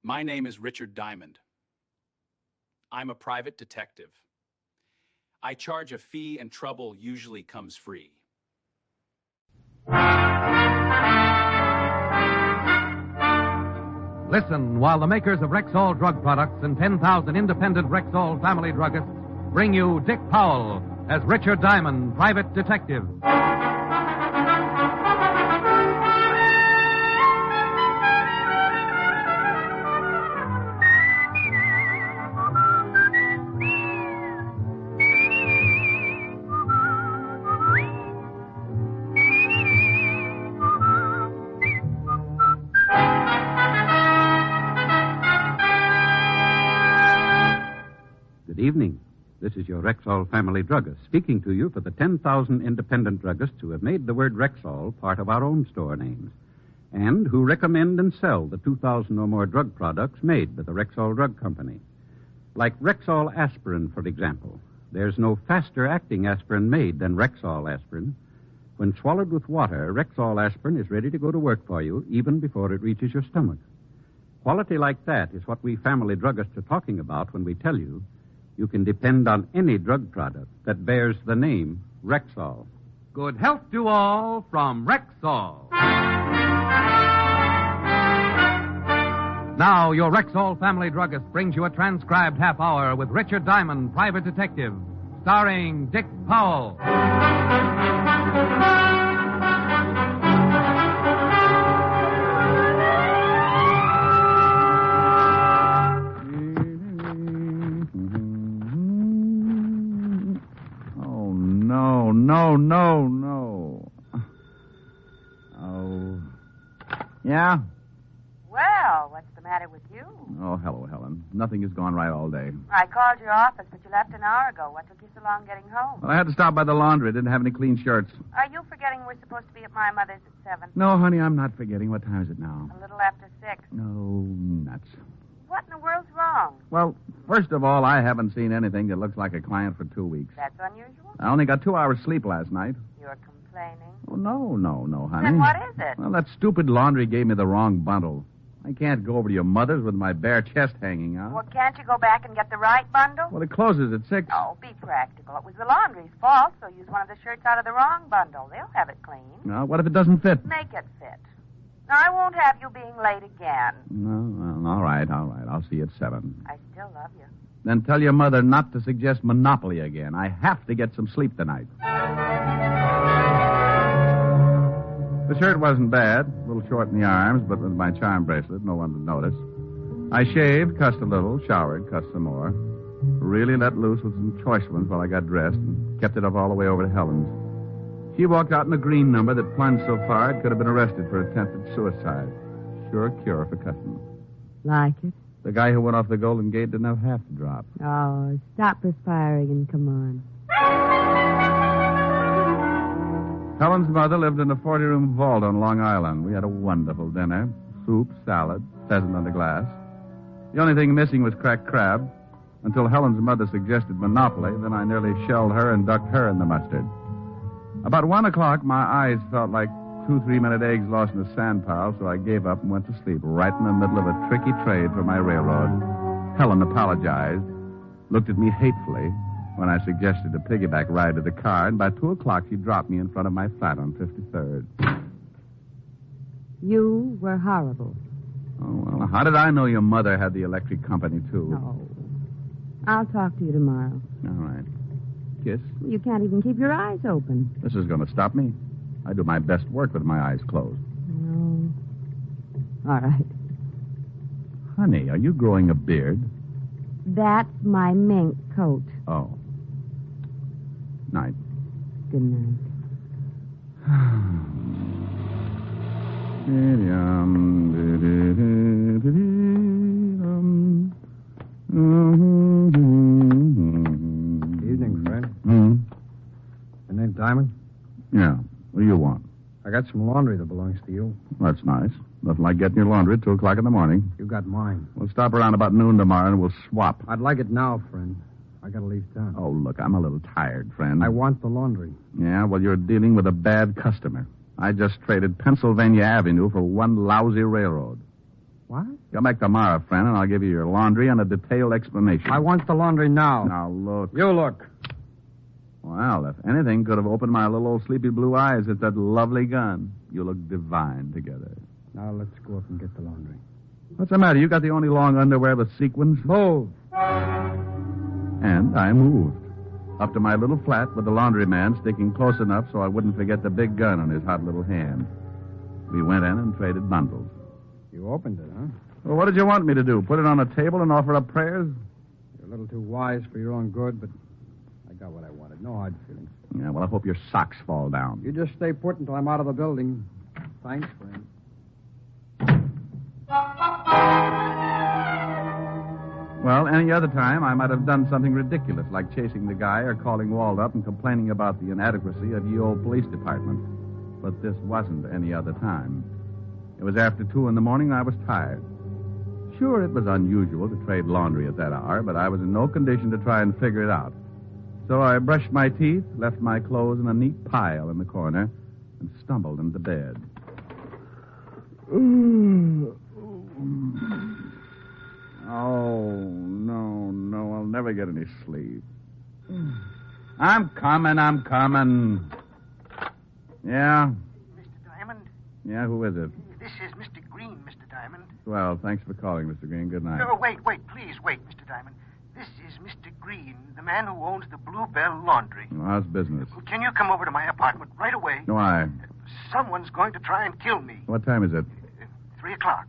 My name is Richard Diamond. I'm a private detective. I charge a fee and trouble usually comes free. Listen while the makers of Rexall drug products and 10,000 independent Rexall family druggists bring you Dick Powell as Richard Diamond, private detective. Good evening. This is your Rexall family druggist speaking to you for the 10,000 independent druggists who have made the word Rexall part of our own store names and who recommend and sell the 2,000 or more drug products made by the Rexall Drug Company. Like Rexall aspirin, for example. There's no faster acting aspirin made than Rexall aspirin. When swallowed with water, Rexall aspirin is ready to go to work for you even before it reaches your stomach. Quality like that is what we family druggists are talking about when we tell you can depend on any drug product that bears the name Rexall. Good health to all from Rexall. Now, your Rexall family druggist brings you a transcribed half hour with Richard Diamond, private detective, starring Dick Powell. No. Oh. Yeah? Well, what's the matter with you? Oh, hello, Helen. Nothing has gone right all day. I called your office, but you left an hour ago. What took you so long getting home? Well, I had to stop by the laundry. Didn't have any clean shirts. Are you forgetting we're supposed to be at my mother's at 7? No, honey, I'm not forgetting. What time is it now? A little after 6. No, nuts. What in the world's wrong? Well, first of all, I haven't seen anything that looks like a client for 2 weeks. That's unusual. I only got 2 hours sleep last night. You're complaining? Oh, no, honey. Then what is it? Well, that stupid laundry gave me the wrong bundle. I can't go over to your mother's with my bare chest hanging out. Well, can't you go back and get the right bundle? Well, it closes at 6. Oh, be practical. It was the laundry's fault, so use one of the shirts out of the wrong bundle. They'll have it clean. No, what if it doesn't fit? Make it fit. Now, I won't have you being late again. No, well, all right. I'll see you at 7. I still love you. Then tell your mother not to suggest Monopoly again. I have to get some sleep tonight. The shirt wasn't bad, a little short in the arms, but with my charm bracelet, no one would notice. I shaved, cussed a little, showered, cussed some more. Really let loose with some choice ones while I got dressed and kept it up all the way over to Helen's. She walked out in a green number that plunged so far it could have been arrested for attempted suicide. Sure cure for cussing. Like it? The guy who went off the Golden Gate didn't have half the drop. Oh, stop perspiring and come on. Helen's mother lived in a 40-room vault on Long Island. We had a wonderful dinner. Soup, salad, pheasant on the glass. The only thing missing was cracked crab. Until Helen's mother suggested Monopoly, then I nearly shelled her and ducked her in the mustard. About 1 o'clock, my eyes felt like 2 3-minute eggs lost in a sand pile, so I gave up and went to sleep right in the middle of a tricky trade for my railroad. Helen apologized, looked at me hatefully when I suggested a piggyback ride to the car, and by 2 o'clock she dropped me in front of my flat on 53rd. You were horrible. Oh, well, how did I know your mother had the electric company, too? No. I'll talk to you tomorrow. All right. Kiss? You can't even keep your eyes open. This is going to stop me. I do my best work with my eyes closed. No. All right. Honey, are you growing a beard? That's my mink coat. Oh. Night. Good night. Evening, friend. Hmm? Your name Diamond? Yeah. What do you want? I got some laundry that belongs to you. That's nice. Nothing like getting your laundry at 2 o'clock in the morning. You got mine. We'll stop around about noon tomorrow and we'll swap. I'd like it now, friend. I gotta leave town. Oh, look, I'm a little tired, friend. I want the laundry. Yeah, well, you're dealing with a bad customer. I just traded Pennsylvania Avenue for one lousy railroad. What? Come back tomorrow, friend, and I'll give you your laundry and a detailed explanation. I want the laundry now. Now, look. You look. Well, if anything could have opened my little old sleepy blue eyes, it's that lovely gun. You look divine together. Now let's go up and get the laundry. What's the matter? You got the only long underwear with sequins? Move. And I moved. Up to my little flat with the laundryman sticking close enough so I wouldn't forget the big gun in his hot little hand. We went in and traded bundles. You opened it, huh? Well, what did you want me to do? Put it on a table and offer up prayers? You're a little too wise for your own good, but I got what I wanted. No hard feelings. Yeah, well, I hope your socks fall down. You just stay put until I'm out of the building. Thanks, friend. Well, any other time, I might have done something ridiculous, like chasing the guy or calling Walt up and complaining about the inadequacy of the old police department. But this wasn't any other time. It was after 2 in the morning, and I was tired. Sure, it was unusual to trade laundry at that hour, but I was in no condition to try and figure it out. So I brushed my teeth, left my clothes in a neat pile in the corner, and stumbled into bed. Oh, no, I'll never get any sleep. I'm coming. Yeah? Mr. Diamond? Yeah, who is it? This is Mr. Green, Mr. Diamond. Well, thanks for calling, Mr. Green. Good night. No, wait, please wait, Mr. Diamond. This is Mr. Green, the man who owns the Bluebell Laundry. Well, how's business? Can you come over to my apartment right away? Why? Someone's going to try and kill me. What time is it? 3:00.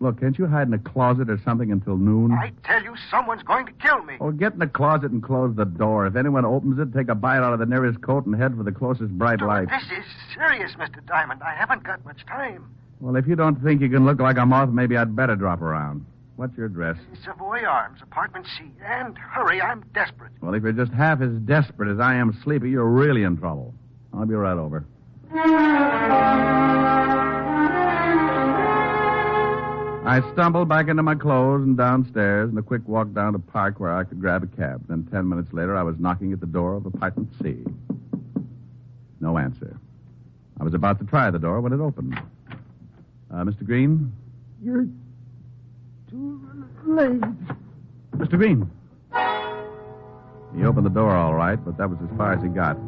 Look, can't you hide in a closet or something until noon? I tell you, someone's going to kill me. Oh, get in the closet and close the door. If anyone opens it, take a bite out of the nearest coat and head for the closest bright light. This is serious, Mr. Diamond. I haven't got much time. Well, if you don't think you can look like a moth, maybe I'd better drop around. What's your address? Savoy Arms, apartment C. And hurry, I'm desperate. Well, if you're just half as desperate as I am sleepy, you're really in trouble. I'll be right over. I stumbled back into my clothes and downstairs and a quick walk down to Park where I could grab a cab. Then 10 minutes later, I was knocking at the door of apartment C. No answer. I was about to try the door when it opened. Mr. Green? You're too late. Mr. Green. He opened the door all right, but that was as far as he got.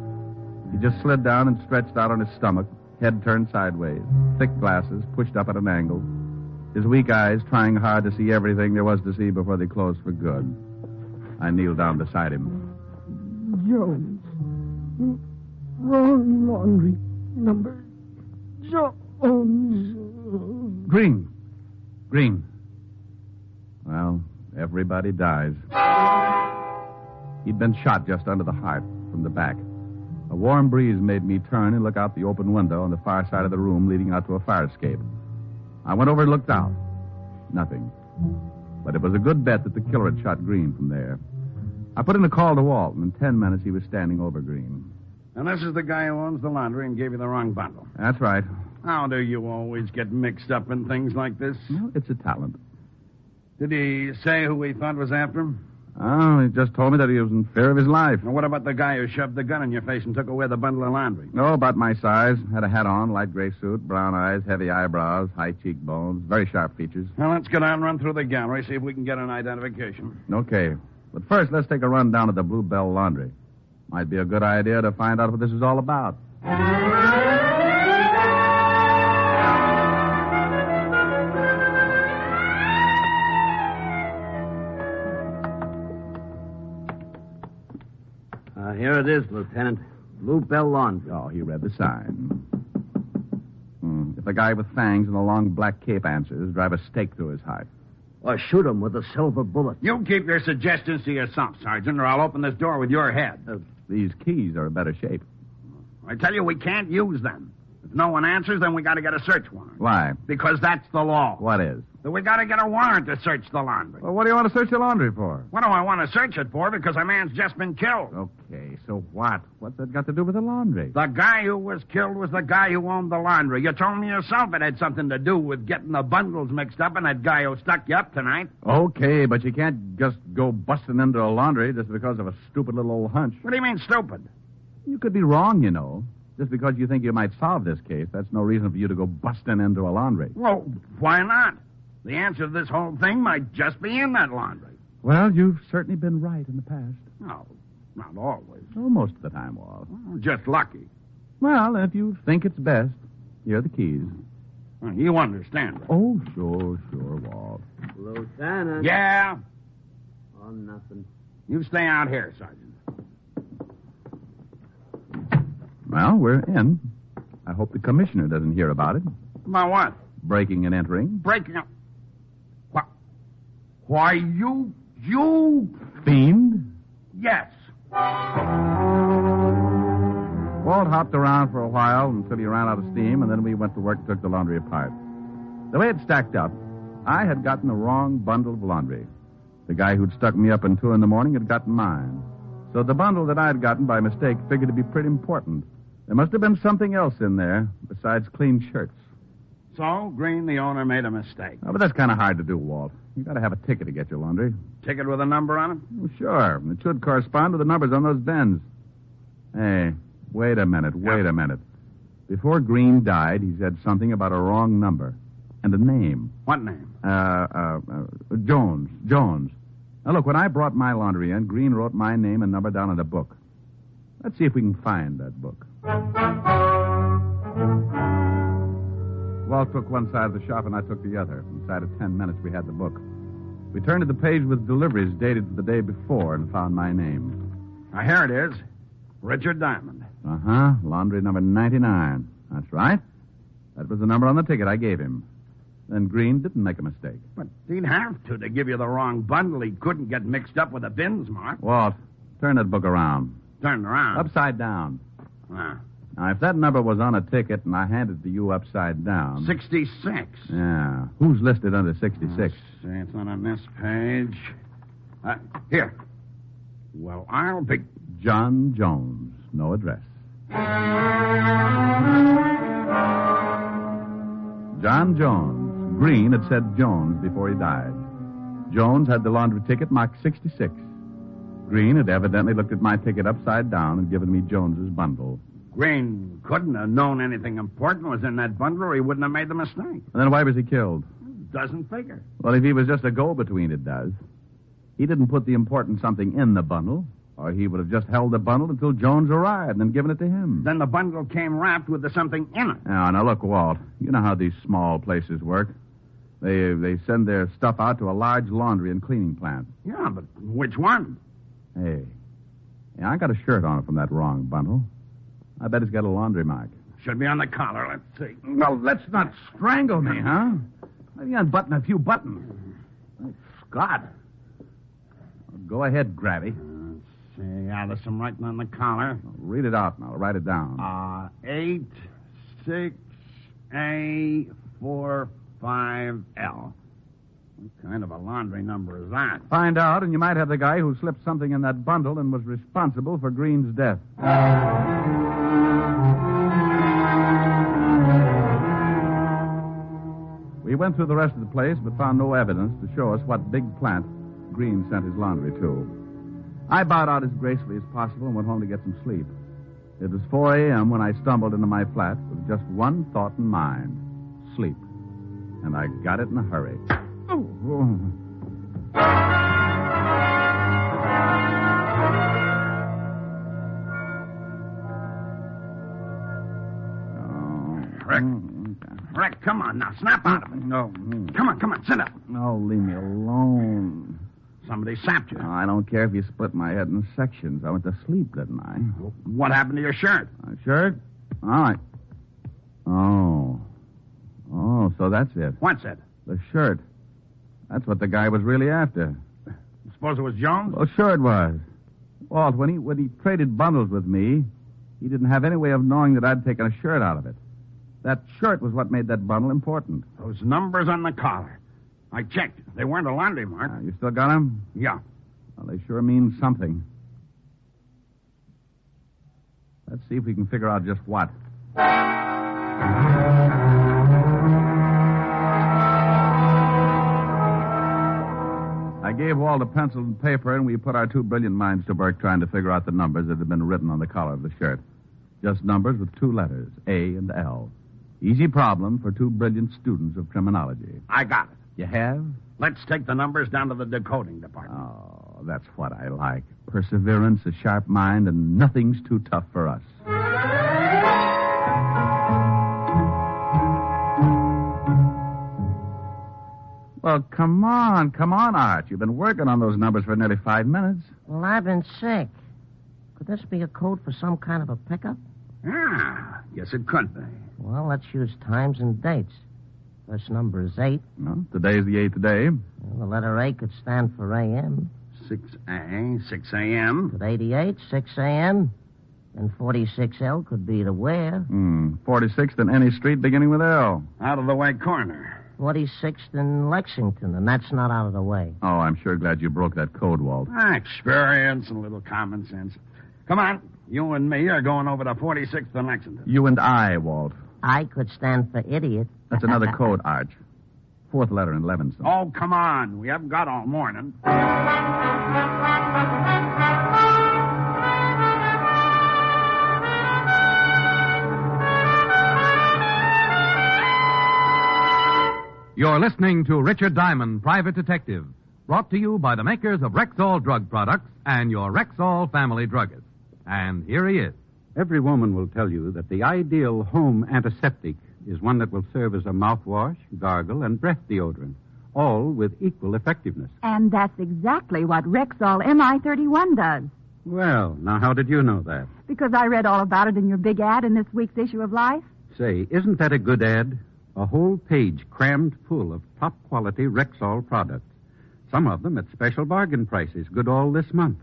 He just slid down and stretched out on his stomach, head turned sideways, thick glasses pushed up at an angle, his weak eyes trying hard to see everything there was to see before they closed for good. I kneeled down beside him. Jones. Wrong laundry. Number Jones. Green. Well, everybody dies. He'd been shot just under the heart from the back. A warm breeze made me turn and look out the open window on the far side of the room leading out to a fire escape. I went over and looked out. Nothing. But it was a good bet that the killer had shot Green from there. I put in a call to Walt, and in 10 minutes he was standing over Green. And this is the guy who owns the laundry and gave you the wrong bundle. That's right. How do you always get mixed up in things like this? Well, it's a talent. Did he say who he thought was after him? Oh, he just told me that he was in fear of his life. And what about the guy who shoved the gun in your face and took away the bundle of laundry? Oh, about my size. Had a hat on, light gray suit, brown eyes, heavy eyebrows, high cheekbones, very sharp features. Well, let's get on and run through the gallery, see if we can get an identification. Okay. But first, let's take a run down to the Bluebell Laundry. Might be a good idea to find out what this is all about. Here it is, Lieutenant. Bluebell Laundry. Oh, he read the sign. If a guy with fangs and a long black cape answers, drive a stake through his heart. Or shoot him with a silver bullet. You keep your suggestions to yourself, Sergeant, or I'll open this door with your head. These keys are in better shape. I tell you, we can't use them. If no one answers, then we got to get a search warrant. Why? Because that's the law. What is? That we got to get a warrant to search the laundry. Well, what do you want to search the laundry for? What do I want to search it for? Because a man's just been killed. Okay, so what? What's that got to do with the laundry? The guy who was killed was the guy who owned the laundry. You told me yourself it had something to do with getting the bundles mixed up and that guy who stuck you up tonight. Okay, but you can't just go busting into a laundry just because of a stupid little old hunch. What do you mean, stupid? You could be wrong, you know. Just because you think you might solve this case, that's no reason for you to go busting into a laundry. Well, why not? The answer to this whole thing might just be in that laundry. Well, you've certainly been right in the past. No, not always. Oh, most of the time, Walt. Well, just lucky. Well, if you think it's best, here are the keys. Well, you understand. Right? Oh, sure, Walt. Lieutenant. Yeah? Oh, nothing. You stay out here, Sergeant. Well, we're in. I hope the commissioner doesn't hear about it. About what? Breaking and entering. Breaking up. What? Why, you... Fiend? Yes. Walt hopped around for a while until he ran out of steam, and then we went to work and took the laundry apart. The way it stacked up, I had gotten the wrong bundle of laundry. The guy who'd stuck me up at 2 a.m. had gotten mine. So the bundle that I had gotten by mistake figured to be pretty important. There must have been something else in there besides clean shirts. So, Green, the owner, made a mistake. Oh, but that's kind of hard to do, Walt. You got to have a ticket to get your laundry. Ticket with a number on it? Well, sure. It should correspond with the numbers on those bins. Hey, wait a minute. Before Green died, he said something about a wrong number and a name. What name? Jones. Now, look, when I brought my laundry in, Green wrote my name and number down in a book. Let's see if we can find that book. Walt took one side of the shop and I took the other. Inside of 10 minutes, we had the book. We turned to the page with deliveries dated the day before and found my name. Now, here it is. Richard Diamond. Uh-huh. Laundry number 99. That's right. That was the number on the ticket I gave him. Then Green didn't make a mistake. But he'd have to give you the wrong bundle. He couldn't get mixed up with the bins, Mark. Walt, turn that book around. Turn it around? Upside down. Ah. Now, if that number was on a ticket and I handed it to you upside down... 66. Yeah. Who's listed under 66? Let's see, it's not on this page. Here. Well, I'll be... John Jones. No address. John Jones. Green had said Jones before he died. Jones had the laundry ticket marked 66. Green had evidently looked at my ticket upside down and given me Jones's bundle. Green couldn't have known anything important was in that bundle or he wouldn't have made the mistake. And then why was he killed? Doesn't figure. Well, if he was just a go-between, it does. He didn't put the important something in the bundle, or he would have just held the bundle until Jones arrived and then given it to him. Then the bundle came wrapped with the something in it. Now, look, Walt. You know how these small places work. They send their stuff out to a large laundry and cleaning plant. Yeah, but which one? Hey, I got a shirt on it from that wrong bundle. I bet it's got a laundry mark. Should be on the collar. Let's see. Well, let's not strangle me, huh? Maybe unbutton a few buttons. Scott. Go ahead, Grabby. Let's see. Yeah, there's some writing on the collar. Read it out and I'll write it down. 86A45L. What kind of a laundry number is that? Find out, and you might have the guy who slipped something in that bundle and was responsible for Green's death. We went through the rest of the place, but found no evidence to show us what big plant Green sent his laundry to. I bowed out as gracefully as possible and went home to get some sleep. It was 4 a.m. when I stumbled into my flat with just one thought in mind: sleep. And I got it in a hurry. Rick, come on now. Snap out of it. No. Come on, sit up. No, leave me alone. Somebody sapped you. Oh, I don't care if you split my head in sections. I went to sleep, didn't I? What happened to your shirt? My shirt? All right. Oh, so that's it. What's it? The shirt. That's what the guy was really after. Suppose it was Jones? Well, sure it was. Walt, when he traded bundles with me, he didn't have any way of knowing that I'd taken a shirt out of it. That shirt was what made that bundle important. Those numbers on the collar. I checked. They weren't a laundry mark. You still got them? Yeah. Well, they sure mean something. Let's see if we can figure out just what. I gave Walt a pencil and paper, and we put our two brilliant minds to work trying to figure out the numbers that had been written on the collar of the shirt. Just numbers with two letters, A and L. Easy problem for two brilliant students of criminology. I got it. You have? Let's take the numbers down to the decoding department. Oh, that's what I like. Perseverance, a sharp mind, and nothing's too tough for us. Well, come on, Art. You've been working on those numbers for nearly 5 minutes. Well, I've been sick. Could this be a code for some kind of a pickup? Ah, yes, it could be. Well, let's use times and dates. First number is 8. Well, today's the 8th day. Well, the letter A could stand for A.M. 6A, 6 a.m. Could 88, 6 a.m. And 46L could be the where. 46th in any street beginning with L. Out of the way corner. 46th in Lexington, and that's not out of the way. Oh, I'm sure glad you broke that code, Walt. Experience and a little common sense. Come on. You and me are going over to 46th and Lexington. You and I, Walt. I could stand for idiot. That's another code, Arch. Fourth letter in Levinson. Oh, come on. We haven't got all morning. You're listening to Richard Diamond, Private Detective, brought to you by the makers of Rexall Drug Products and your Rexall family druggist. And here he is. Every woman will tell you that the ideal home antiseptic is one that will serve as a mouthwash, gargle, and breath deodorant, all with equal effectiveness. And that's exactly what Rexall MI31 does. Well, now how did you know that? Because I read all about it in your big ad in this week's issue of Life. Say, isn't that a good ad? A whole page crammed full of top-quality Rexall products. Some of them at special bargain prices, good all this month.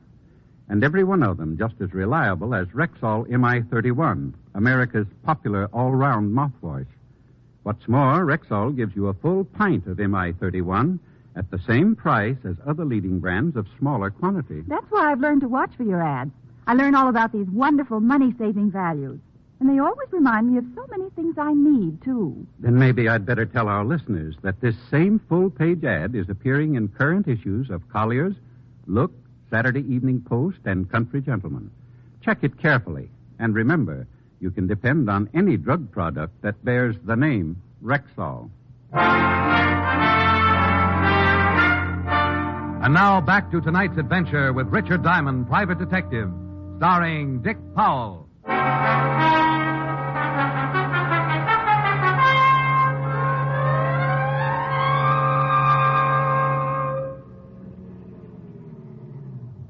And every one of them just as reliable as Rexall MI31, America's popular all-round mouthwash. What's more, Rexall gives you a full pint of MI31 at the same price as other leading brands of smaller quantity. That's why I've learned to watch for your ads. I learn all about these wonderful money-saving values. And they always remind me of so many things I need, too. Then maybe I'd better tell our listeners that this same full-page ad is appearing in current issues of Collier's, Look, Saturday Evening Post, and Country Gentleman. Check it carefully. And remember, you can depend on any drug product that bears the name Rexall. And now back to tonight's adventure with Richard Diamond, Private Detective, starring Dick Powell.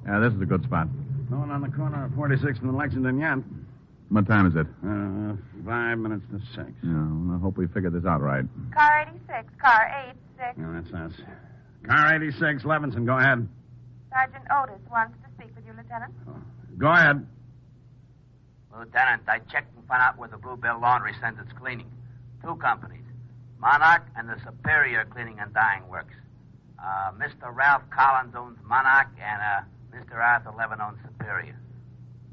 Yeah, this is a good spot. No one on the corner of 46th and Lexington yet. What time is it? 5 minutes to 6. Yeah, well, I hope we figure this out right. Car 86, car 86. Yeah, that's us. Car 86, Levinson, go ahead. Sergeant Otis wants to speak with you, Lieutenant. Go ahead. Lieutenant, I checked and found out where the Bluebell Laundry sends its cleaning. 2 companies, Monarch and the Superior Cleaning and Dyeing Works. Mr. Ralph Collins owns Monarch, and Mr. Arthur Levin owns Superior.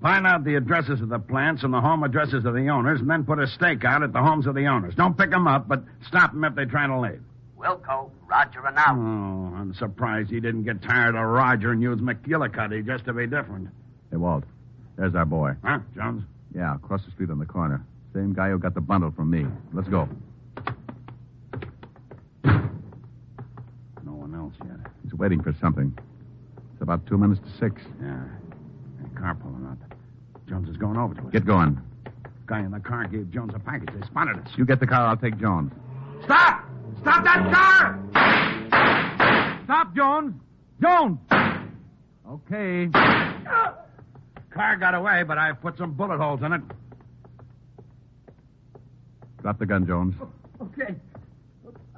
Find out the addresses of the plants and the home addresses of the owners, and then put a stake out at the homes of the owners. Don't pick them up, but stop them if they try to leave. Wilco, Roger, and out. Oh, I'm surprised he didn't get tired of Roger and use McGillicuddy just to be different. Hey, Walt, there's our boy. Huh, Jones? Yeah, across the street on the corner. Same guy who got the bundle from me. Let's go. No one else yet. He's waiting for something. It's about 2 minutes to 6. Yeah. Car pulling up. Jones is going over to it. Get going. Guy in the car gave Jones a package. They spotted us. You get the car, I'll take Jones. Stop! Stop that car! Stop, Jones! Jones! Okay. Car got away, but I put some bullet holes in it. Drop the gun, Jones. Okay.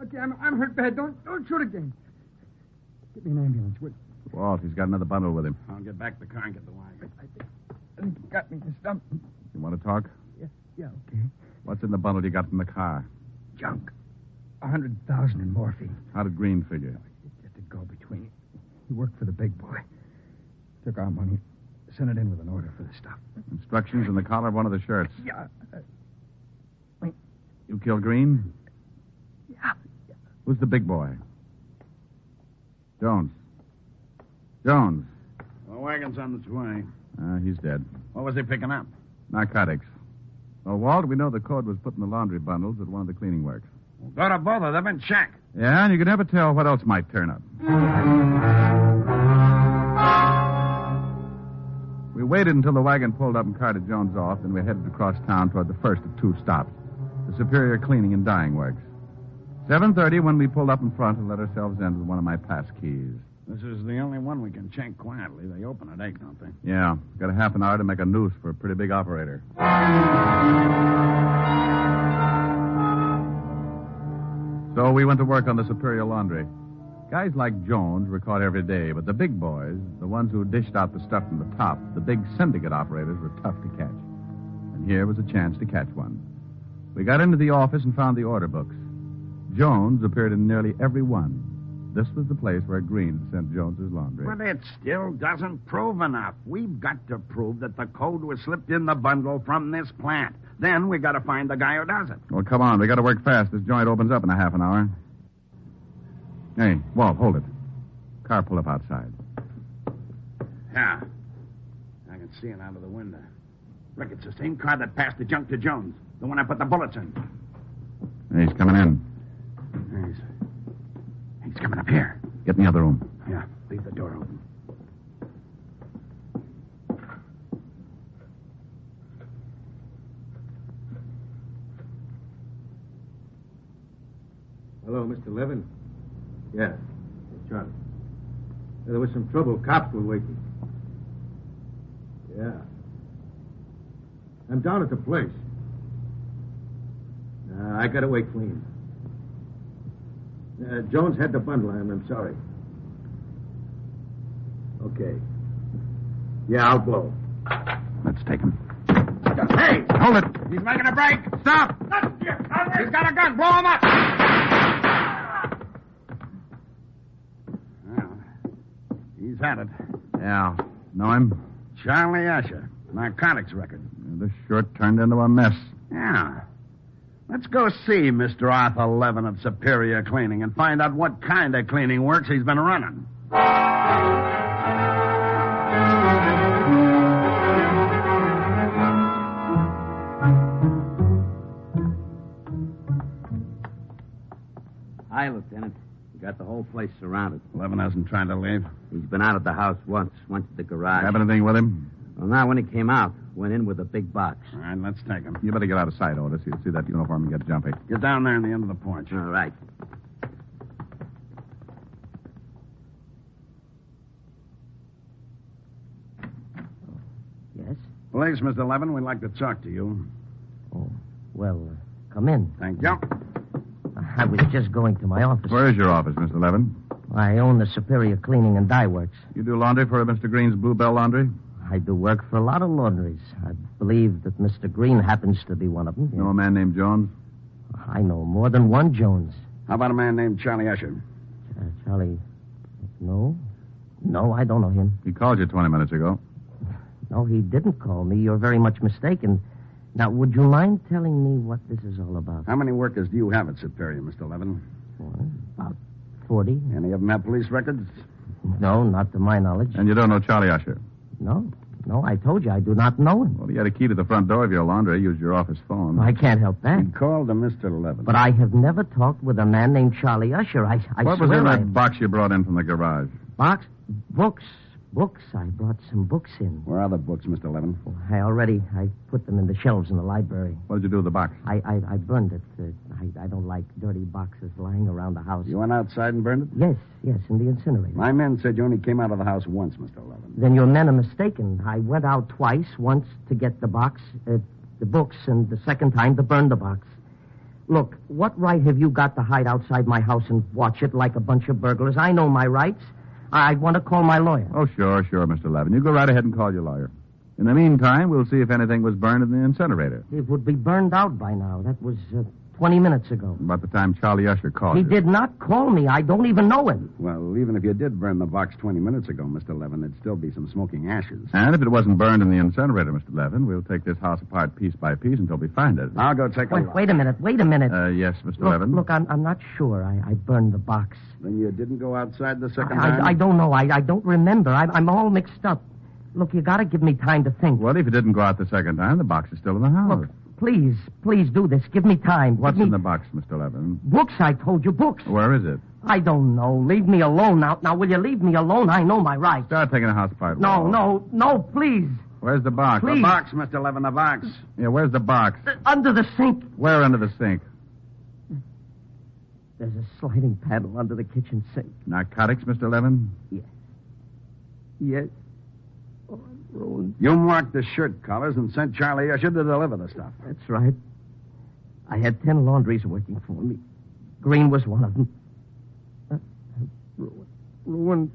Okay, I'm hurt bad. Don't shoot again. Get me an ambulance, would you? Walt, he's got another bundle with him. I'll get back the car and get the wagon. I think you got me to stump. You want to talk? Yeah, okay. What's in the bundle you got from the car? Junk. 100,000 in morphine. How did Green figure? Just a go-between. He worked for the big boy. Took our money, sent it in with an order for the stuff. Instructions in the collar of one of the shirts. Yeah. You killed Green? Yeah. Who's the big boy? Jones. Jones. The wagon's on its way. He's dead. What was he picking up? Narcotics. Well, Walt, we know the code was put in the laundry bundles at one of the cleaning works. Go to both of them and check. Yeah, and you can never tell what else might turn up. We waited until the wagon pulled up and carted Jones off, and we headed across town toward the first of two stops, the Superior Cleaning and Dyeing Works. 7:30 when we pulled up in front and let ourselves in with one of my pass keys. This is the only one we can check quietly. They open at 8, don't they? Yeah, got a half an hour to make a noose for a pretty big operator. So we went to work on the Superior Laundry. Guys like Jones were caught every day, but the big boys, the ones who dished out the stuff from the top, the big syndicate operators, were tough to catch. And here was a chance to catch one. We got into the office and found the order books. Jones appeared in nearly every one. This was the place where Green sent Jones's laundry. But it still doesn't prove enough. We've got to prove that the code was slipped in the bundle from this plant. Then we got to find the guy who does it. Well, come on. We got to work fast. This joint opens up in a half an hour. Hey, Walt, hold it. Car pull up outside. Yeah. I can see it out of the window. Look, it's the same car that passed the junk to Jones. The one I put the bullets in. He's coming in. He's coming up here. Get in the other room. Yeah, leave the door open. Hello, Mr. Levin? Yeah, it's Charlie. There was some trouble. Cops were waiting. Yeah. I'm down at the place. I got away clean. Jones had the bundle. I'm sorry. Okay. Yeah, I'll blow. Let's take him. Hey! Hold it! He's making a break! Stop! He's got a gun! Blow him up! Well, he's had it. Yeah. Know him? Charlie Usher. Narcotics record. This sure turned into a mess. Yeah. Let's go see Mr. Arthur Levin of Superior Cleaning and find out what kind of cleaning works he's been running. Hi, Lieutenant. We got the whole place surrounded. Levin hasn't tried to leave. He's been out of the house once. Went to the garage. Have anything with him? Well, now when he came out, went in with a big box. All right, let's take him. You better get out of sight, Otis. You'll see that uniform and get jumpy. Get down there in the end of the porch. All right. Yes? Police, Mr. Levin, we'd like to talk to you. Oh, well, come in. Thank you. I was just going to my office. Where is your office, Mr. Levin? I own the Superior Cleaning and Dye Works. You do laundry for Mr. Green's Bluebell Laundry? I do work for a lot of laundries. I believe that Mr. Green happens to be one of them. Know a man named Jones? I know more than one Jones. How about a man named Charlie Usher? Charlie... No. No, I don't know him. He called you 20 minutes ago. No, he didn't call me. You're very much mistaken. Now, would you mind telling me what this is all about? How many workers do you have at Superior, Mr. Levin? Well, about 40. Any of them have police records? No, not to my knowledge. And you don't know Charlie Usher? No. No, I told you I do not know him. Well, he had a key to the front door of your laundry. He used your office phone. I can't help that. He called to Mr. Levin. But I have never talked with a man named Charlie Usher. I what swear was in that I... box you brought in from the garage? Box? Books. Books. I brought some books in. Where are the books, Mr. Levin? Oh, I put them in the shelves in the library. What did you do with the box? I burned it. I don't like dirty boxes lying around the house. You went outside and burned it? Yes, in the incinerator. My men said you only came out of the house once, Mr. Levin. Then your men are mistaken. I went out twice, once to get the box, the books, and the second time to burn the box. Look, what right have you got to hide outside my house and watch it like a bunch of burglars? I know my rights. I want to call my lawyer. Oh, sure, Mr. Levin. You go right ahead and call your lawyer. In the meantime, we'll see if anything was burned in the incinerator. It would be burned out by now. That was 20 minutes ago. About the time Charlie Usher called He you. did not call me. I don't even know him. Well, even if you did burn the box 20 minutes ago, Mr. Levin, there'd still be some smoking ashes. And if it wasn't burned in the incinerator, Mr. Levin, we'll take this house apart piece by piece until we find it. I'll go take a look. Wait a minute. Yes, Mr. Levin? Look, I'm not sure. I burned the box. Then you didn't go outside the second time? I don't know. I don't remember. I'm all mixed up. Look, you got to give me time to think. Well, if you didn't go out the second time, the box is still in the house. Look, please do this. Give me time. What's in the box, Mr. Levin? Books, I told you, books. Where is it? I don't know. Leave me alone now. Now, will you leave me alone? I know my rights. Start taking a house pipe. No, please. Where's the box? Please. The box, Mr. Levin, the box. Yeah, where's the box? Under the sink. Where under the sink? There's a sliding panel under the kitchen sink. Narcotics, Mr. Levin? Yes. Oh, I'm ruined. You marked the shirt collars and sent Charlie Usher to deliver the stuff. That's right. I had 10 laundries working for me. Green was one of them. Ruined.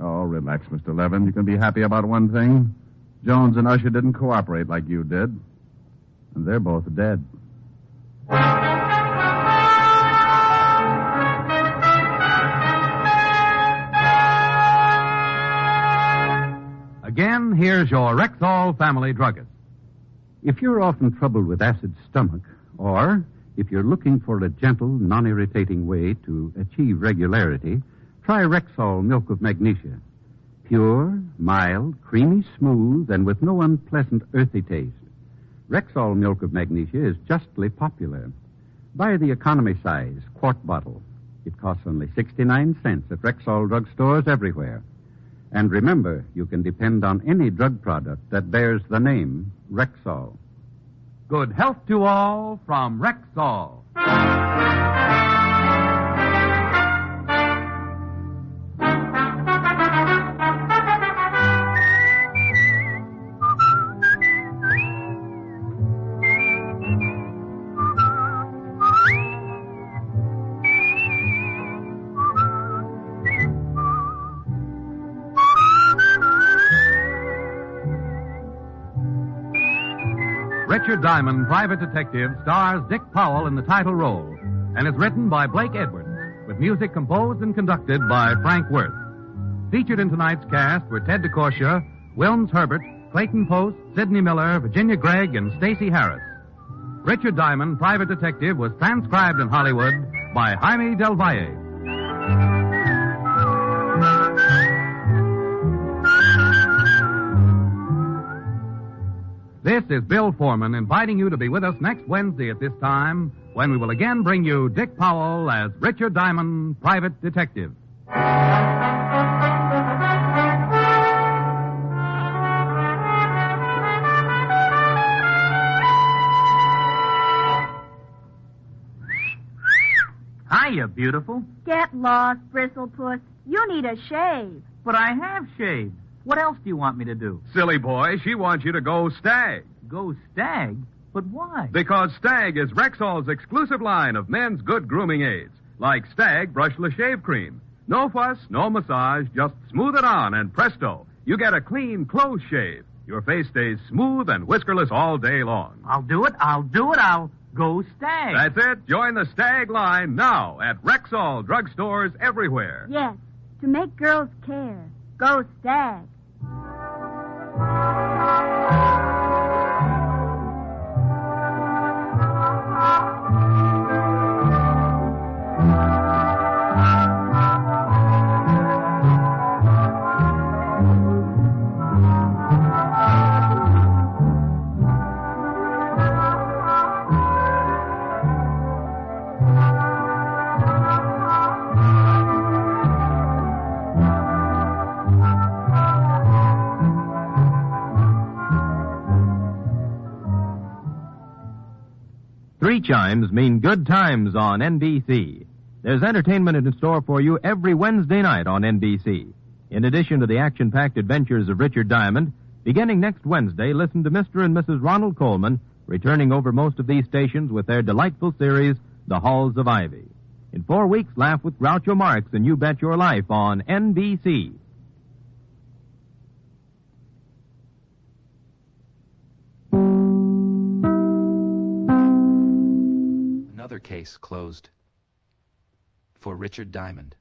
Oh, relax, Mr. Levin. You can be happy about one thing. Jones and Usher didn't cooperate like you did. And they're both dead. Again, here's your Rexall family druggist. If you're often troubled with acid stomach, or if you're looking for a gentle, non-irritating way to achieve regularity, try Rexall milk of magnesia. Pure, mild, creamy smooth, and with no unpleasant earthy taste. Rexall milk of magnesia is justly popular. Buy the economy size, quart bottle. It costs only 69 cents at Rexall drugstores everywhere. And remember, you can depend on any drug product that bears the name Rexall. Good health to all from Rexall. Richard Diamond, Private Detective, stars Dick Powell in the title role and is written by Blake Edwards, with music composed and conducted by Frank Worth. Featured in tonight's cast were Ted DeCorsia, Wilms Herbert, Clayton Post, Sidney Miller, Virginia Gregg, and Stacey Harris. Richard Diamond, Private Detective, was transcribed in Hollywood by Jaime Del Valle. This is Bill Foreman inviting you to be with us next Wednesday at this time when we will again bring you Dick Powell as Richard Diamond, Private Detective. Hiya, beautiful. Get lost, Bristlepuss. You need a shave. But I have shaved. What else do you want me to do? Silly boy, she wants you to go Stag. Go Stag? But why? Because Stag is Rexall's exclusive line of men's good grooming aids, like Stag Brushless Shave Cream. No fuss, no massage, just smooth it on and presto, you get a clean, close shave. Your face stays smooth and whiskerless all day long. I'll do it. I'll go Stag. That's it. Join the Stag line now at Rexall drugstores everywhere. Yes, to make girls care. Go Stag. Three chimes mean good times on NBC. There's entertainment in store for you every Wednesday night on NBC. In addition to the action-packed adventures of Richard Diamond, beginning next Wednesday, listen to Mr. and Mrs. Ronald Coleman, returning over most of these stations with their delightful series, The Halls of Ivy. In 4 weeks, laugh with Groucho Marx and You Bet Your Life on NBC. Another case closed for Richard Diamond.